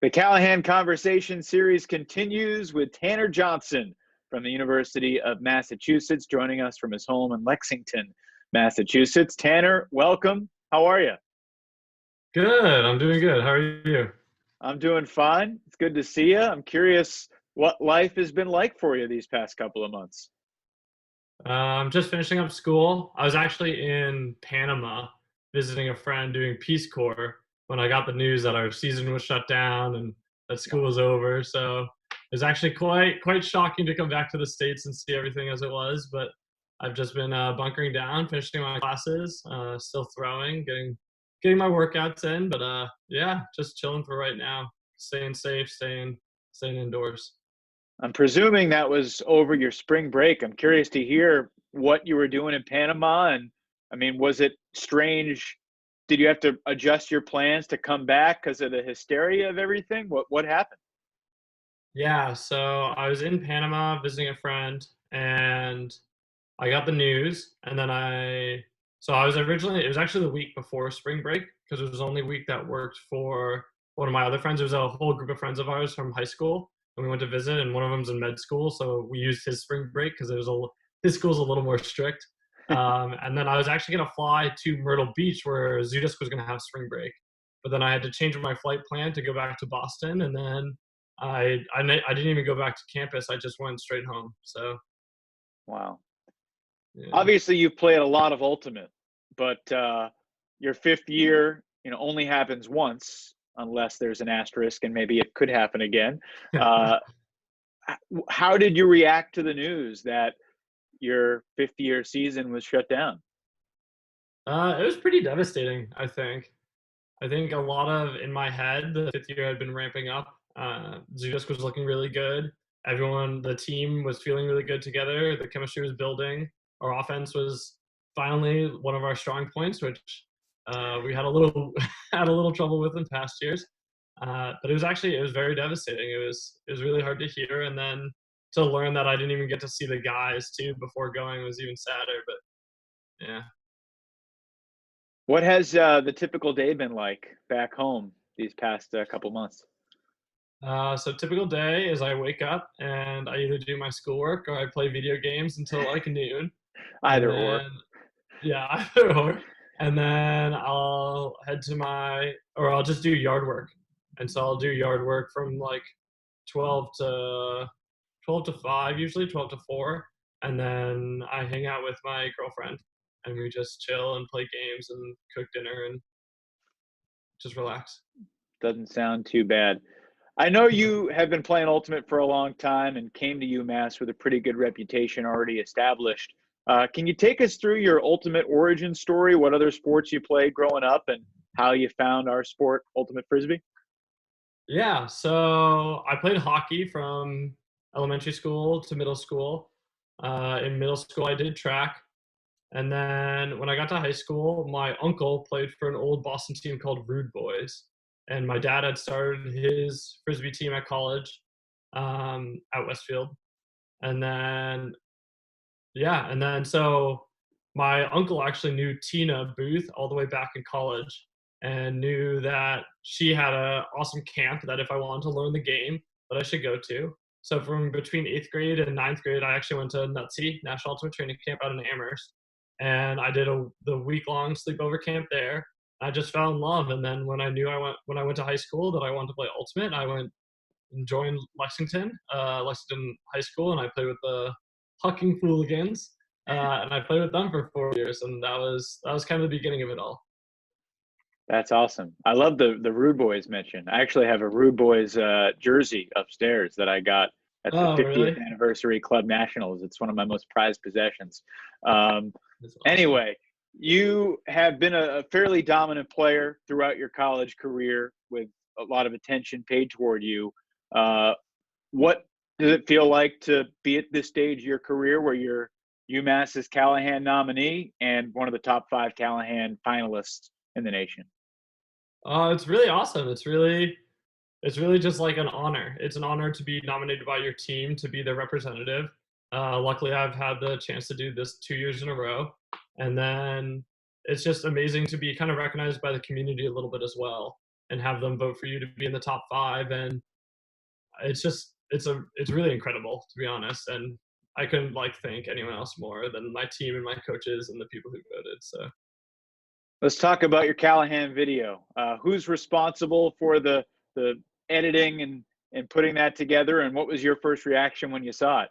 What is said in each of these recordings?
The Callahan Conversation series continues with Tannor Johnson from the University of Massachusetts, joining us from his home in Lexington, Massachusetts. Tannor, welcome. How are you? Good. I'm doing good. How are you? I'm doing fine. It's good to see you. I'm curious what life has been like for you these past couple of months. I'm just finishing up school. I was actually in Panama visiting a friend doing Peace Corps when I got the news that our season was shut down and that school was over. So it was actually quite shocking to come back to the States and see everything as it was. But I've just been bunkering down, finishing my classes, still throwing, getting my workouts in. But yeah, just chilling for right now, staying safe, staying indoors. I'm presuming that was over your spring break. I'm curious to hear what you were doing in Panama. And I mean, was it strange? Did you have to adjust your plans to come back because of the hysteria of everything? What happened? Yeah, so I was in Panama visiting a friend and I got the news and then I was originally it was actually the week before spring break because it was the only week that worked for one of my other friends. It was a whole group of friends of ours from high school and we went to visit and one of them's in med school, so we used his spring break because his school's a little more strict. And then I was actually gonna fly to Myrtle Beach where ZooDisc was gonna have spring break, but then I had to change my flight plan to go back to Boston, and then I didn't even go back to campus. I just went straight home. So Wow. yeah, Obviously, you've played a lot of Ultimate, but your fifth year, only happens once unless there's an asterisk, and maybe it could happen again. Uh, how did you react to the news that your fifth year season was shut down? it was pretty devastating. I think a lot of in my head, the fifth year had been ramping up. ZooDisc was looking really good. The team was feeling really good together. The chemistry was building. Our offense was finally one of our strong points, which we had a little had a little trouble with in past years. But it was very devastating. It was really hard to hear, and then to learn that I didn't even get to see the guys too before going was even sadder. But yeah. What has the typical day been like back home these past couple months? So typical day is I wake up and I either do my schoolwork or I play video games until like noon, and Either or. then yeah, either or, and then I'll just do yard work, and so I'll do yard work from like 12 to 5, usually 12 to 4, and then I hang out with my girlfriend and we just chill and play games and cook dinner and just relax. Doesn't sound too bad. I know you have been playing Ultimate for a long time and came to UMass with a pretty good reputation already established. Can you take us through your Ultimate origin story? What other sports you played growing up and how you found our sport, Ultimate Frisbee? Yeah, so I played hockey from elementary school to middle school. In middle school, I did track. And then when I got to high school, my uncle played for an old Boston team called Rude Boys. And my dad had started his Frisbee team at college, at Westfield. And then, yeah, and then so my uncle actually knew Tina Booth all the way back in college and knew that she had a awesome camp that if I wanted to learn the game that I should go to. So from between 8th grade and 9th grade, I actually went to NUTSI, National Ultimate Training Camp out in Amherst. And I did the week-long sleepover camp there. I just fell in love. And then when I went to high school that I wanted to play Ultimate, I went and joined Lexington High School, and I played with the Hucking Fooligans, and I played with them for 4 years, and that was kind of the beginning of it all. That's awesome. I love the Rude Boys mention. I actually have a Rude Boys jersey upstairs that I got at the Oh, 50th really? anniversary Club Nationals. It's one of my most prized possessions. Um, That's awesome. anyway, you have been a fairly dominant player throughout your college career with a lot of attention paid toward you. Uh, what does it feel like to be at this stage of your career where you're UMass's Callahan nominee and one of the top 5 Callahan finalists in the nation? It's really awesome. It's really just like an honor. It's an honor to be nominated by your team to be their representative. Luckily, I've had the chance to do this 2 years in a row, and then it's just amazing to be kind of recognized by the community a little bit as well. and have them vote for you to be in the top 5. And it's really incredible, to be honest. And I couldn't like thank anyone else more than my team and my coaches and the people who voted. So Let's talk about your Callahan video. Who's responsible for the editing and putting that together, and what was your first reaction when you saw it?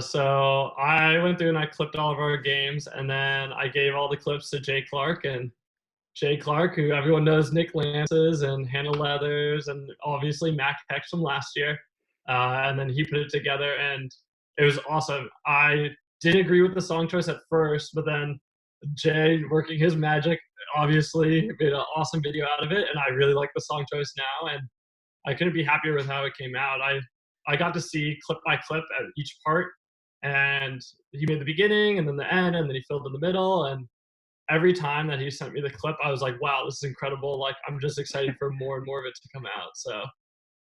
So I went through and I clipped all of our games, and then I gave all the clips to Jay Clark. And Jay Clark, who everyone knows, Nick Lances and Hannah Leathers, and obviously Mac Hex from last year. And then he put it together, and it was awesome. I didn't agree with the song choice at first, but then Jay, working his magic, obviously made an awesome video out of it, and I really like the song choice now, and I couldn't be happier with how it came out. I got to see clip by clip at each part, and he made the beginning and then the end, and then he filled in the middle, and every time that he sent me the clip, I was like, wow, this is incredible. Like, I'm just excited for more and more of it to come out. So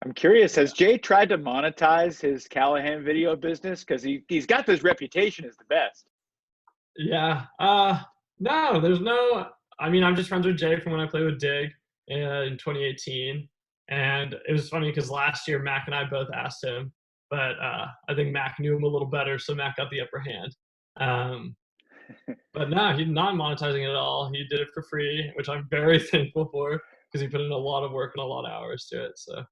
I'm curious, has Jay tried to monetize his Callahan video business? Because he's got this reputation as the best. yeah, no, there's no. I mean, I'm just friends with Jay from when I played with Dig in 2018, and it was funny because last year Mac and I both asked him, but I think Mac knew him a little better, so Mac got the upper hand. But no, he's not monetizing it at all. He did it for free, which I'm very thankful for because he put in a lot of work and a lot of hours to it. So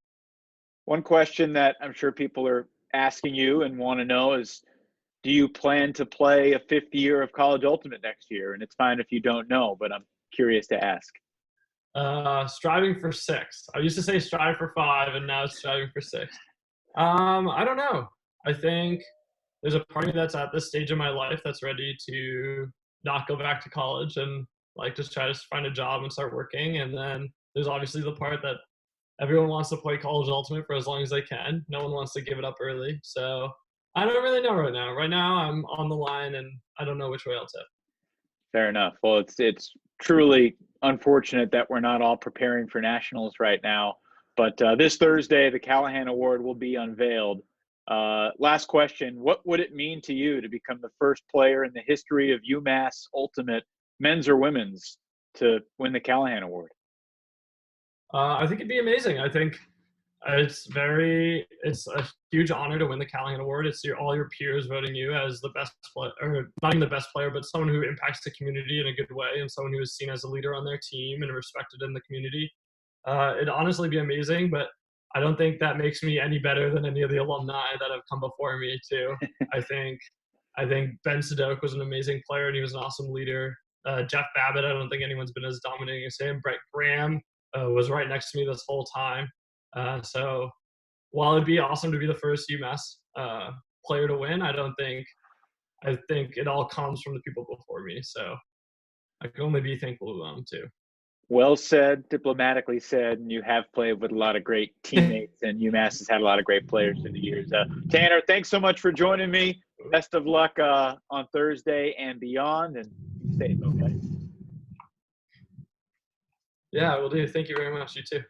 One question that I'm sure people are asking you and want to know is, do you plan to play a 5th year of College Ultimate next year? And it's fine if you don't know, but I'm curious to ask. striving for 6. I used to say strive for 5, and now it's striving for 6. I don't know. I think there's a part of me that's at this stage of my life that's ready to not go back to college and like just try to find a job and start working. And then there's obviously the part that everyone wants to play College Ultimate for as long as they can. No one wants to give it up early. So I don't really know right now. Right now I'm on the line and I don't know which way I'll tip. Fair enough. Well, it's truly unfortunate that we're not all preparing for nationals right now. But this Thursday, the Callaghan Award will be unveiled. Last question. What would it mean to you to become the first player in the history of UMass Ultimate, men's or women's, to win the Callahan Award? I think it'd be amazing. I think it's a huge honor to win the Callaghan Award. It's all your peers voting you as the best player, or not even the best player, but someone who impacts the community in a good way and someone who is seen as a leader on their team and respected in the community. It'd honestly be amazing, but I don't think that makes me any better than any of the alumni that have come before me too. I think Ben Sadok was an amazing player and he was an awesome leader. Jeff Babbitt, I don't think anyone's been as dominating as him. Brett Graham was right next to me this whole time. So while it'd be awesome to be the first UMass player to win, I think it all comes from the people before me. So I can only be thankful to them too. Well said, diplomatically said, and you have played with a lot of great teammates, and UMass has had a lot of great players through the years. Tannor, thanks so much for joining me. Best of luck on Thursday and beyond, and stay safe, okay? Yeah, will do. Thank you very much. You too.